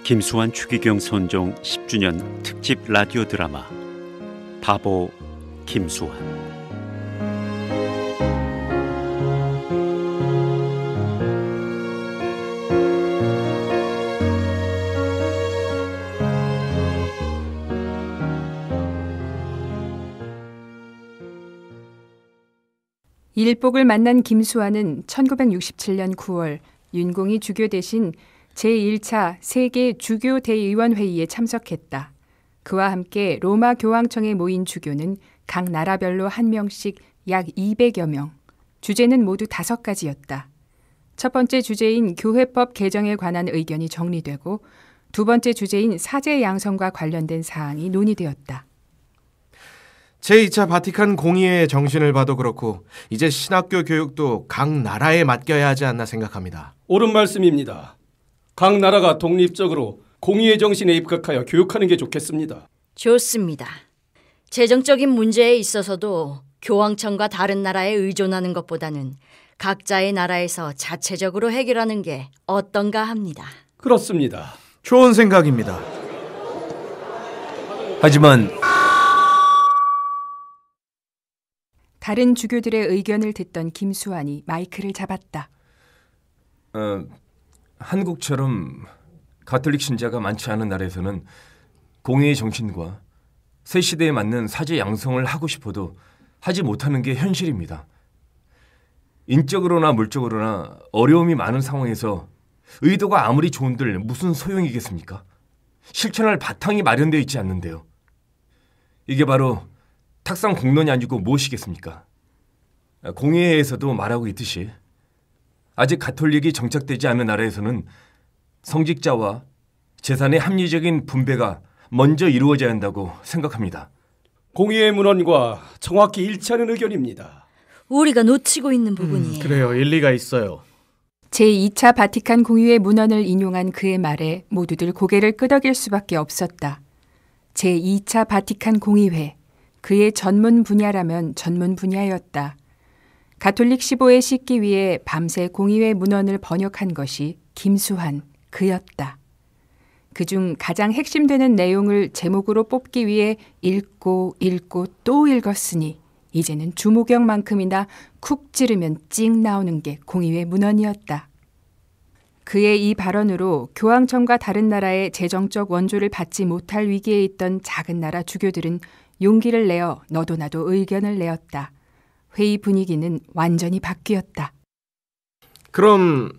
김수환 추기경 선종 10주년 특집 라디오 드라마 바보 김수환. 일복을 만난 김수환은 1967년 9월 윤공이 주교 대신 제1차 세계 주교 대의원회의에 참석했다. 그와 함께 로마 교황청에 모인 주교는 각 나라별로 한 명씩 약 200여 명. 주제는 모두 5가지였다. 첫 번째 주제인 교회법 개정에 관한 의견이 정리되고 두 번째 주제인 사제 양성과 관련된 사항이 논의되었다. 제2차 바티칸 공의회의 정신을 봐도 그렇고 이제 신학교 교육도 각 나라에 맡겨야 하지 않나 생각합니다. 옳은 말씀입니다. 각 나라가 독립적으로 공의회 정신에 입각하여 교육하는 게 좋겠습니다. 좋습니다. 재정적인 문제에 있어서도 교황청과 다른 나라에 의존하는 것보다는 각자의 나라에서 자체적으로 해결하는 게 어떤가 합니다. 그렇습니다. 좋은 생각입니다. 하지만 다른 주교들의 의견을 듣던 김수환이 마이크를 잡았다. 한국처럼 가톨릭 신자가 많지 않은 나라에서는 공의의 정신과 새 시대에 맞는 사제 양성을 하고 싶어도 하지 못하는 게 현실입니다. 인적으로나 물적으로나 어려움이 많은 상황에서 의도가 아무리 좋은들 무슨 소용이겠습니까? 실천할 바탕이 마련되어 있지 않는데요. 이게 바로 탁상 공론이 아니고 무엇이겠습니까? 공의회에서도 말하고 있듯이 아직 가톨릭이 정착되지 않은 나라에서는 성직자와 재산의 합리적인 분배가 먼저 이루어져야 한다고 생각합니다. 공의회 문헌과 정확히 일치하는 의견입니다. 우리가 놓치고 있는 부분이에요. 그래요. 일리가 있어요. 제2차 바티칸 공의회 문헌을 인용한 그의 말에 모두들 고개를 끄덕일 수밖에 없었다. 제2차 바티칸 공의회, 그의 전문 분야라면 전문 분야였다. 가톨릭 시보에 싣기 위해 밤새 공의회 문헌을 번역한 것이 김수환, 그였다. 그중 가장 핵심되는 내용을 제목으로 뽑기 위해 읽고 또 읽었으니 이제는 주목역만큼이나 쿡 찌르면 찍 나오는 게 공의회 문헌이었다. 그의 이 발언으로 교황청과 다른 나라의 재정적 원조를 받지 못할 위기에 있던 작은 나라 주교들은 용기를 내어 너도 나도 의견을 내었다. 회의 분위기는 완전히 바뀌었다. 그럼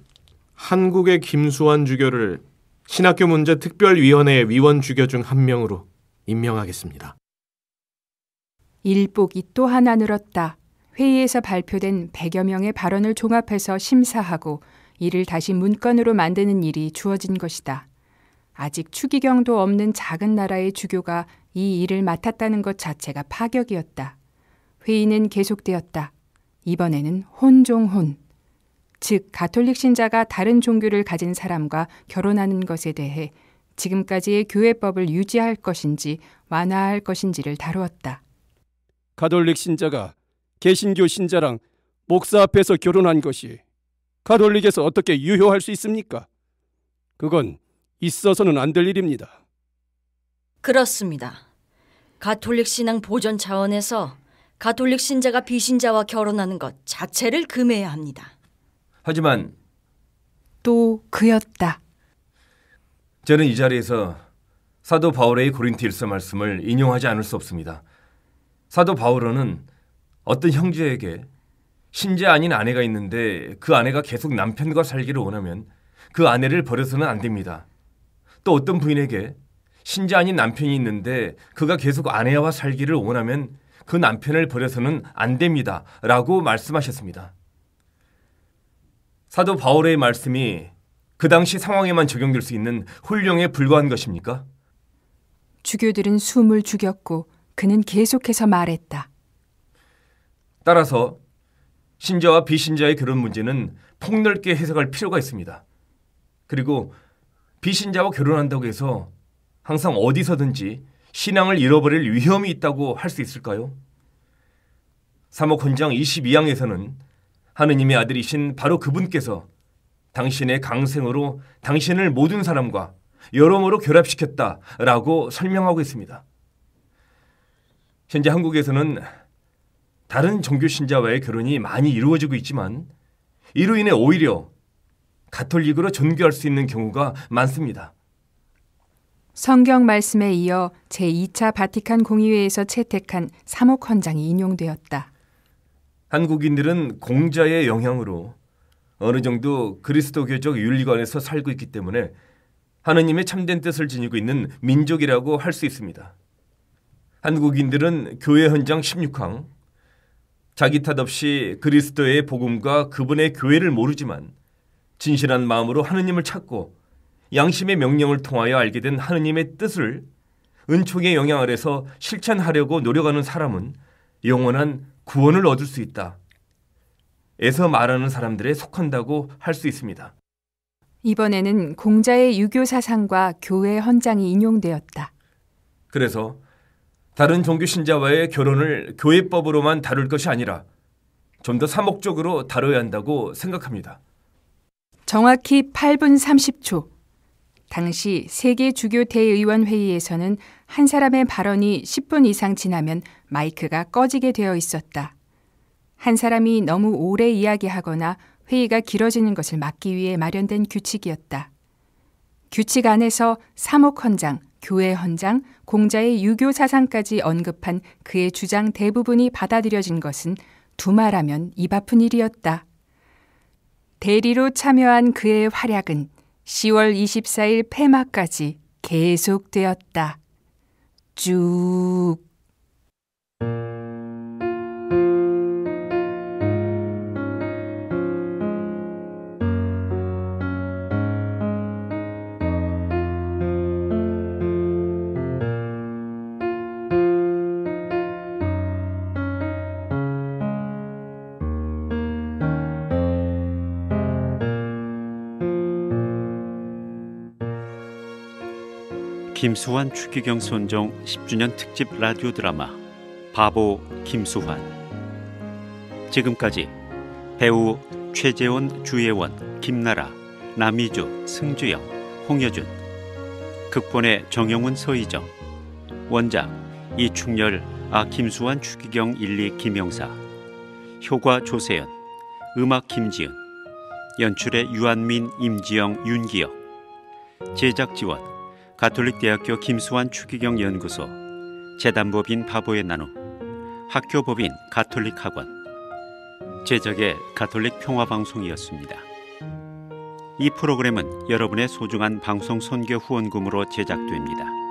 한국의 김수환 주교를 신학교 문제 특별위원회 위원 주교 중 한 명으로 임명하겠습니다. 일복이 또 하나 늘었다. 회의에서 발표된 100여 명의 발언을 종합해서 심사하고 이를 다시 문건으로 만드는 일이 주어진 것이다. 아직 추기경도 없는 작은 나라의 주교가 이 일을 맡았다는 것 자체가 파격이었다. 회의는 계속되었다. 이번에는 혼종혼, 즉 가톨릭 신자가 다른 종교를 가진 사람과 결혼하는 것에 대해 지금까지의 교회법을 유지할 것인지 완화할 것인지를 다루었다. 가톨릭 신자가 개신교 신자랑 목사 앞에서 결혼한 것이 가톨릭에서 어떻게 유효할 수 있습니까? 그건 있어서는 안 될 일입니다. 그렇습니다. 가톨릭 신앙 보존 차원에서 가톨릭 신자가 비신자와 결혼하는 것 자체를 금해야 합니다. 하지만 또 그였다. 저는 이 자리에서 사도 바울의 고린토일서 말씀을 인용하지 않을 수 없습니다. 사도 바울은 어떤 형제에게 신자 아닌 아내가 있는데 그 아내가 계속 남편과 살기를 원하면 그 아내를 버려서는 안 됩니다. 또 어떤 부인에게 신자 아닌 남편이 있는데 그가 계속 아내와 살기를 원하면 그 남편을 버려서는 안 됩니다. 라고 말씀하셨습니다. 사도 바울의 말씀이 그 당시 상황에만 적용될 수 있는 훈령에 불과한 것입니까? 주교들은 숨을 죽였고 그는 계속해서 말했다. 따라서 신자와 비신자의 결혼 문제는 폭넓게 해석할 필요가 있습니다. 그리고 비신자와 결혼한다고 해서 항상 어디서든지 신앙을 잃어버릴 위험이 있다고 할 수 있을까요? 사목헌장 22항에서는 하느님의 아들이신 바로 그분께서 당신의 강생으로 당신을 모든 사람과 여러모로 결합시켰다라고 설명하고 있습니다. 현재 한국에서는 다른 종교 신자와의 결혼이 많이 이루어지고 있지만 이로 인해 오히려 가톨릭으로 전교할 수 있는 경우가 많습니다. 성경 말씀에 이어 제2차 바티칸 공의회에서 채택한 사목헌장이 인용되었다. 한국인들은 공자의 영향으로 어느 정도 그리스도교적 윤리관에서 살고 있기 때문에 하느님의 참된 뜻을 지니고 있는 민족이라고 할 수 있습니다. 한국인들은 교회 헌장 16항, 자기 탓 없이 그리스도의 복음과 그분의 교회를 모르지만 진실한 마음으로 하느님을 찾고 양심의 명령을 통하여 알게 된 하느님의 뜻을 은총의 영향 아래서 실천하려고 노력하는 사람은 영원한 구원을 얻을 수 있다. 에서 말하는 사람들에 속한다고 할 수 있습니다. 이번에는 공자의 유교 사상과 교회 헌장이 인용되었다. 그래서 다른 종교 신자와의 결혼을 교회법으로만 다룰 것이 아니라 좀 더 사목적으로 다뤄야 한다고 생각합니다. 정확히 8분 30초. 당시 세계 주교 대의원 회의에서는 한 사람의 발언이 10분 이상 지나면 마이크가 꺼지게 되어 있었다. 한 사람이 너무 오래 이야기하거나 회의가 길어지는 것을 막기 위해 마련된 규칙이었다. 규칙 안에서 사목헌장, 교회 헌장, 공자의 유교 사상까지 언급한 그의 주장 대부분이 받아들여진 것은 두말하면 입 아픈 일이었다. 대리로 참여한 그의 활약은 10월 24일 폐막까지 계속되었다. 쭉. 김수환 추기경 선종 10주년 특집 라디오 드라마 바보 김수환. 지금까지 배우 최재원, 주예원, 김나라, 남이주, 승주영, 홍여준, 극본의 정영훈, 서희정, 원작 이충렬, 김수환, 추기경, 1, 2 김영사, 효과 조세연, 음악 김지은, 연출의 유한민, 임지영, 윤기혁, 제작 지원 가톨릭대학교 김수환 추기경 연구소, 재단법인 바보의 나눔, 학교법인 가톨릭학원, 제작의 가톨릭 평화방송이었습니다. 이 프로그램은 여러분의 소중한 방송 선교 후원금으로 제작됩니다.